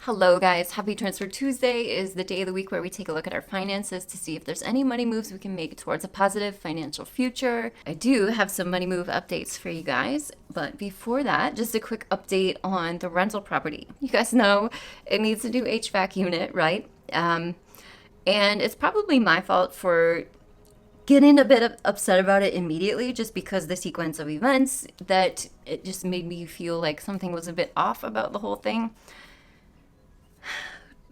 Hello guys, Happy Transfer Tuesday is the day of the week where we take a look at our finances to see if there's any money moves we can make towards a positive financial future. I do have some money move updates for you guys, but before that, just a quick update on the rental property. You guys know it needs a new HVAC unit, right? And it's probably my fault for getting a bit upset about it immediately, just because the sequence of events that it just made me feel like something was a bit off about the whole thing.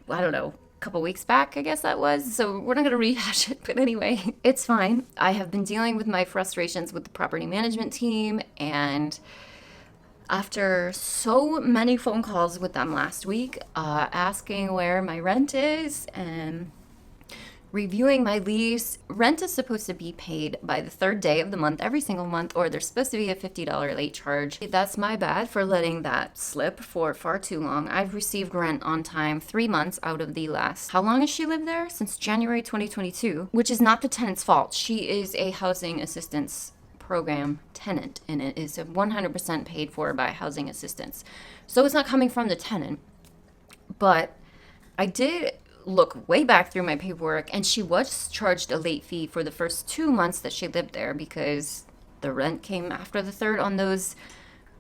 I don't know, a couple weeks back, I guess that was. So we're not going to rehash it, but anyway, it's fine. I have been dealing with my frustrations with the property management team, and after so many phone calls with them last week, asking where my rent is and reviewing my lease. Rent is supposed to be paid by the third day of the month every single month, or there's supposed to be a $50 late charge. That's my bad for letting that slip for far too long. I've received rent on time 3 months out of the last. How long has she lived there? Since January 2022, which is not the tenant's fault. She is a housing assistance program tenant, and it is 100% paid for by housing assistance. So it's not coming from the tenant, but I did look way back through my paperwork, and she was charged a late fee for the first 2 months that she lived there because the rent came after the third on those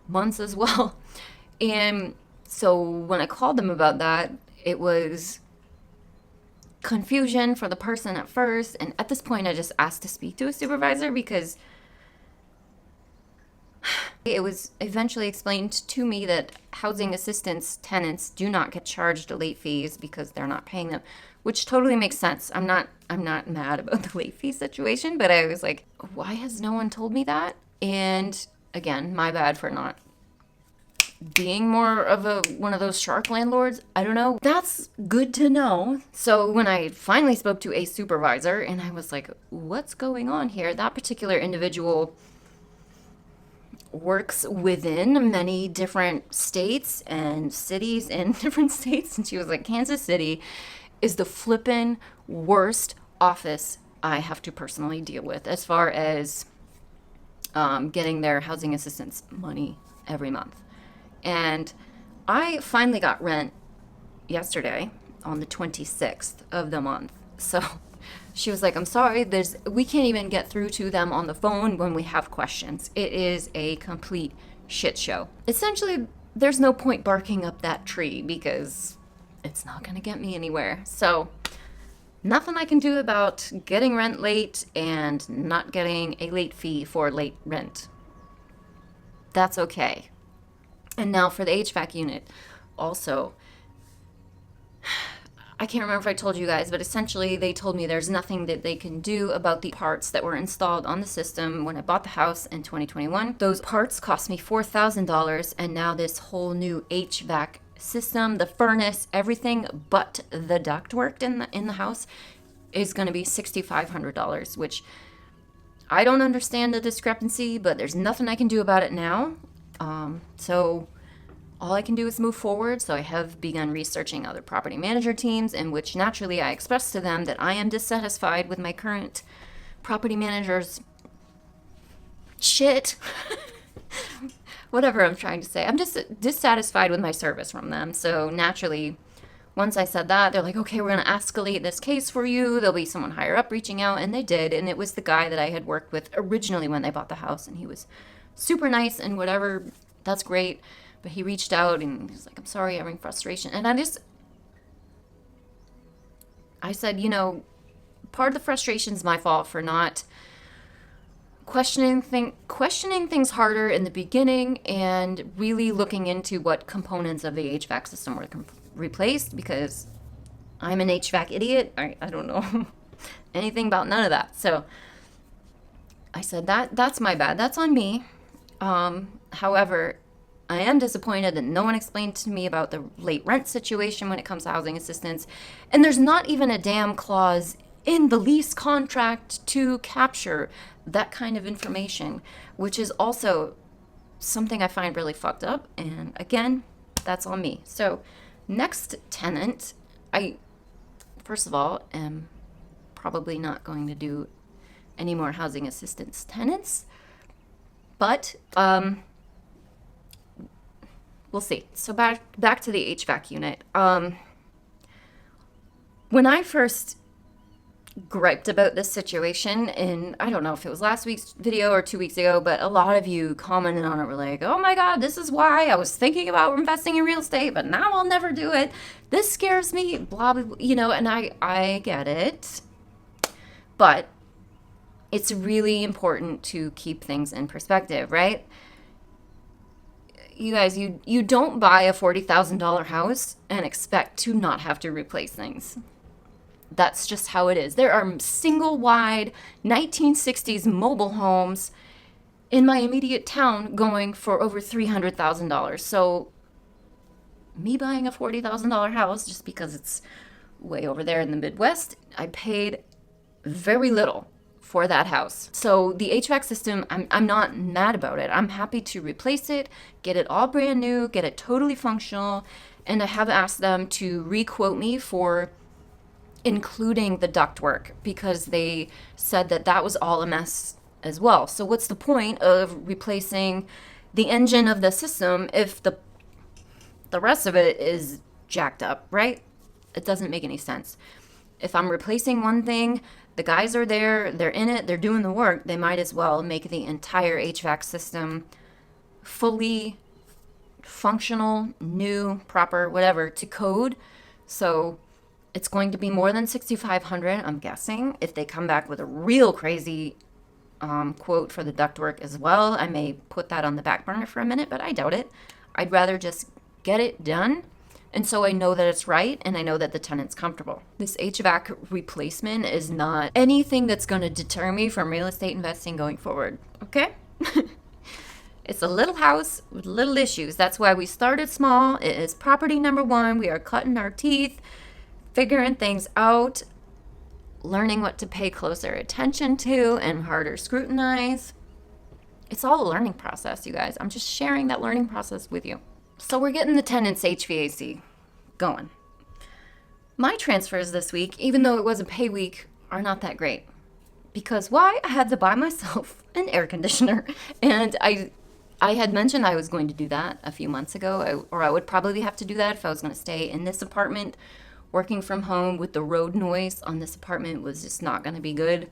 months as well. And so when I called them about that, it was confusion for the person at first, and at this point I just asked to speak to a supervisor because it was eventually explained to me that housing assistance tenants do not get charged late fees because they're not paying them, which totally makes sense. I'm not mad about the late fee situation, but I was like, why has no one told me that? And again, my bad for not being more of one of those shark landlords. I don't know. That's good to know. So when I finally spoke to a supervisor and I was like, what's going on here? That particular individual works within many different states and cities in different states, and she was like, Kansas City is the flippin' worst office I have to personally deal with as far as getting their housing assistance money every month. And I finally got rent yesterday on the 26th of the month. So she was like, I'm sorry, we can't even get through to them on the phone when we have questions. It is a complete shit show. Essentially, there's no point barking up that tree because it's not going to get me anywhere. So nothing I can do about getting rent late and not getting a late fee for late rent. That's okay. And now for the HVAC unit. Also, I can't remember if I told you guys, but essentially they told me there's nothing that they can do about the parts that were installed on the system when I bought the house in 2021. Those parts cost me $4,000, and now this whole new HVAC system, the furnace, everything but the ductwork in the house is going to be $6,500, which I don't understand the discrepancy, but there's nothing I can do about it now. So all I can do is move forward. So I have begun researching other property manager teams, in which naturally I expressed to them that I am dissatisfied with my current property manager's shit. Whatever I'm trying to say. I'm just dissatisfied with my service from them. So naturally, once I said that, they're like, okay, we're going to escalate this case for you. There'll be someone higher up reaching out. And they did. And it was the guy that I had worked with originally when they bought the house. And he was super nice and whatever. That's great. But he reached out and he's like, I'm sorry, I'm having frustration. And I said, part of the frustration is my fault for not questioning things harder in the beginning and really looking into what components of the HVAC system were replaced, because I'm an HVAC idiot. I don't know anything about none of that. So I said that's my bad. That's on me. However, I am disappointed that no one explained to me about the late rent situation when it comes to housing assistance. And there's not even a damn clause in the lease contract to capture that kind of information, which is also something I find really fucked up. And again, that's on me. So next tenant, I, first of all, am probably not going to do any more housing assistance tenants. But we'll see. So back to the HVAC unit. When I first griped about this situation, and I don't know if it was last week's video or 2 weeks ago, but a lot of you commented on it, were like, oh my god, this is why I was thinking about investing in real estate, but now I'll never do it. This scares me, blah blah, blah. And I get it, but it's really important to keep things in perspective, right? You guys, you don't buy a $40,000 house and expect to not have to replace things. That's just how it is. There are single wide 1960s mobile homes in my immediate town going for over $300,000. So me buying a $40,000 house just because it's way over there in the Midwest, I paid very little for that house. So the HVAC system, I'm not mad about it. I'm happy to replace it, get it all brand new, get it totally functional, and I have asked them to re-quote me for including the ductwork because they said that was all a mess as well. So what's the point of replacing the engine of the system if the rest of it is jacked up, right? It doesn't make any sense. If I'm replacing one thing, the guys are there, they're in it, they're doing the work, they might as well make the entire HVAC system fully functional, new, proper, whatever, to code. So it's going to be more than $6,500, I'm guessing. If they come back with a real crazy quote for the ductwork as well, I may put that on the back burner for a minute, but I doubt it. I'd rather just get it done, and so I know that it's right, and I know that the tenant's comfortable. This HVAC replacement is not anything that's going to deter me from real estate investing going forward, okay? It's a little house with little issues. That's why we started small. It is property number one. We are cutting our teeth, figuring things out, learning what to pay closer attention to and harder scrutinize. It's all a learning process, you guys. I'm just sharing that learning process with you. So we're getting the tenant's HVAC going. My transfers this week, even though it was a pay week, are not that great. Because why? I had to buy myself an air conditioner. And I had mentioned I was going to do that a few months ago, or I would probably have to do that if I was going to stay in this apartment. Working from home with the road noise on this apartment was just not going to be good.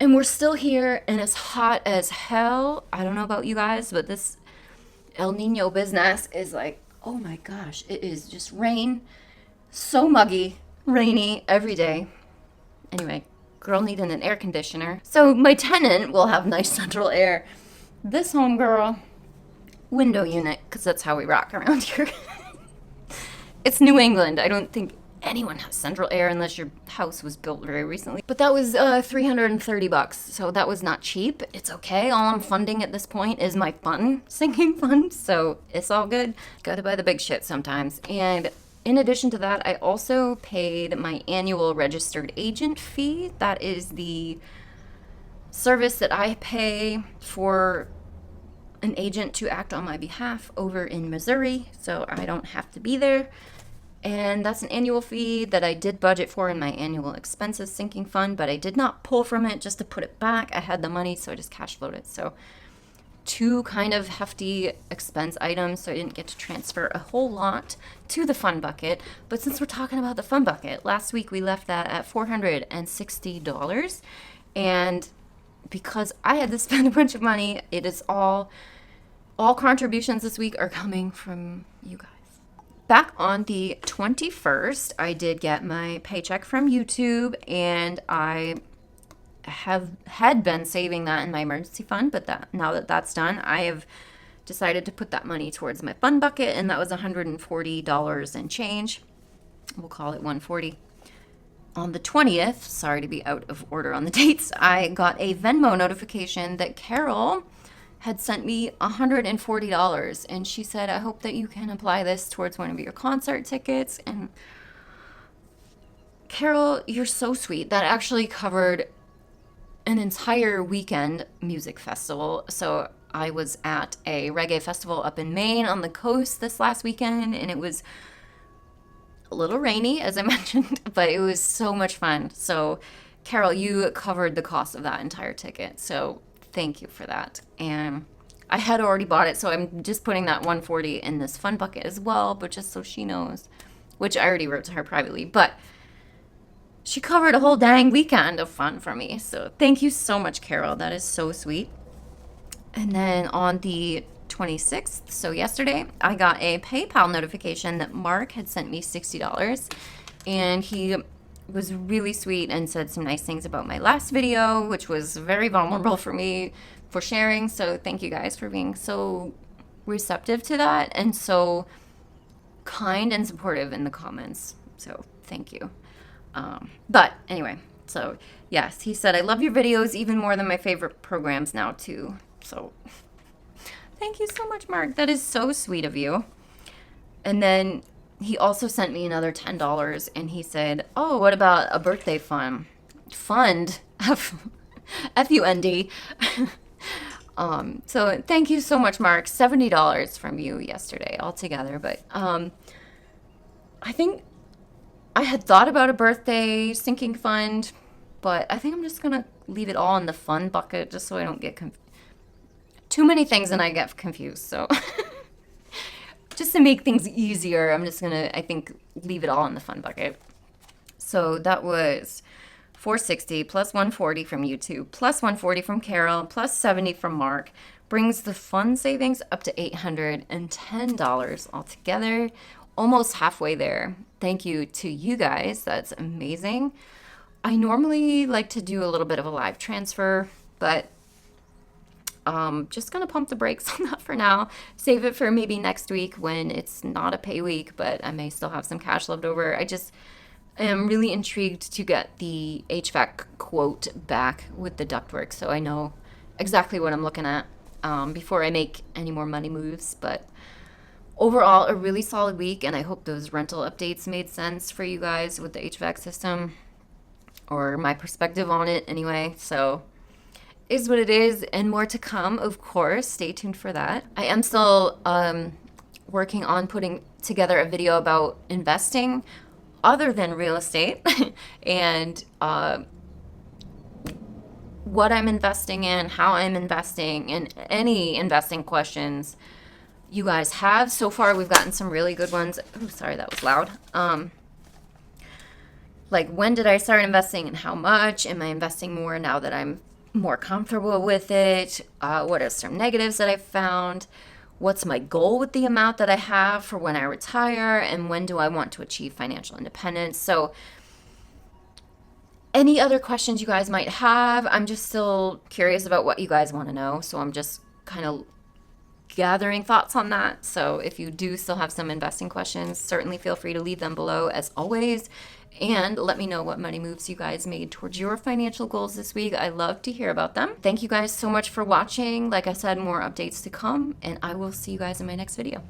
And we're still here, and it's hot as hell. I don't know about you guys, but this El Nino business is like, oh my gosh, it is just rain. So muggy, rainy every day. Anyway, girl needing an air conditioner. So my tenant will have nice central air. This homegirl, window unit, because that's how we rock around here. It's New England. I don't think anyone has central air unless your house was built very recently. But that was $330, so that was not cheap. It's okay. All I'm funding at this point is my sinking fund, so it's all good. Gotta buy the big shit sometimes. And in addition to that, I also paid my annual registered agent fee. That is the service that I pay for an agent to act on my behalf over in Missouri, so I don't have to be there. And that's an annual fee that I did budget for in my annual expenses sinking fund, but I did not pull from it just to put it back. I had the money, so I just cash flowed it. So 2 kind of hefty expense items, so I didn't get to transfer a whole lot to the fund bucket. But since we're talking about the fund bucket, last week we left that at $460. And because I had to spend a bunch of money, it is all contributions this week are coming from you guys. Back on the 21st, I did get my paycheck from YouTube, and I had been saving that in my emergency fund, but now that that's done, I have decided to put that money towards my fund bucket, and that was $140 and change. We'll call it $140. On the 20th, sorry to be out of order on the dates, I got a Venmo notification that Carol had sent me $140, and she said, I hope that you can apply this towards one of your concert tickets. And Carol, you're so sweet. That actually covered an entire weekend music festival. So I was at a reggae festival up in Maine on the coast this last weekend, and it was a little rainy, as I mentioned, but it was so much fun. So Carol, you covered the cost of that entire ticket, so thank you for that. And I had already bought it, so I'm just putting that 140 in this fun bucket as well, but just so she knows, which I already wrote to her privately. But she covered a whole dang weekend of fun for me. So thank you so much, Carol. That is so sweet. And then on the 26th, so yesterday, I got a PayPal notification that Mark had sent me $60. And he was really sweet and said some nice things about my last video, which was very vulnerable for me for sharing. So thank you guys for being so receptive to that and so kind and supportive in the comments. So thank you. But anyway, so yes, he said, I love your videos even more than my favorite programs now too. So thank you so much, Mark. That is so sweet of you. And then he also sent me another $10 and he said, oh, what about a birthday fund? F-U-N-D. So thank you so much, Mark. $70 from you yesterday altogether. But I think I had thought about a birthday sinking fund, but I think I'm just going to leave it all in the fun bucket just so I don't get too many things and I get confused. So just to make things easier, I'm just going to, I think, leave it all in the fun bucket. So that was $460 plus $140 from YouTube, plus $140 from Carol, plus $70 from Mark, brings the fund savings up to $810 altogether, almost halfway there. Thank you to you guys. That's amazing. I normally like to do a little bit of a live transfer, but just gonna pump the brakes on that for now. Save it for maybe next week when it's not a pay week, but I may still have some cash left over. I am really intrigued to get the HVAC quote back with the ductwork, so I know exactly what I'm looking at before I make any more money moves. But overall, a really solid week, and I hope those rental updates made sense for you guys with the HVAC system, or my perspective on it anyway. So is what it is, and more to come, of course. Stay tuned for that. I am still working on putting together a video about investing other than real estate and what I'm investing in, how I'm investing, and any investing questions you guys have. So far, we've gotten some really good ones. Oh, sorry, that was loud. Like, when did I start investing and how much? Am I investing more now that I'm more comfortable with it? What are some negatives that I've found? What's my goal with the amount that I have for when I retire? And when do I want to achieve financial independence? So any other questions you guys might have, I'm just still curious about what you guys want to know. So I'm just kind of gathering thoughts on that. So if you do still have some investing questions, certainly feel free to leave them below as always. And let me know what money moves you guys made towards your financial goals this week. I love to hear about them. Thank you guys so much for watching. Like I said, more updates to come, and I will see you guys in my next video.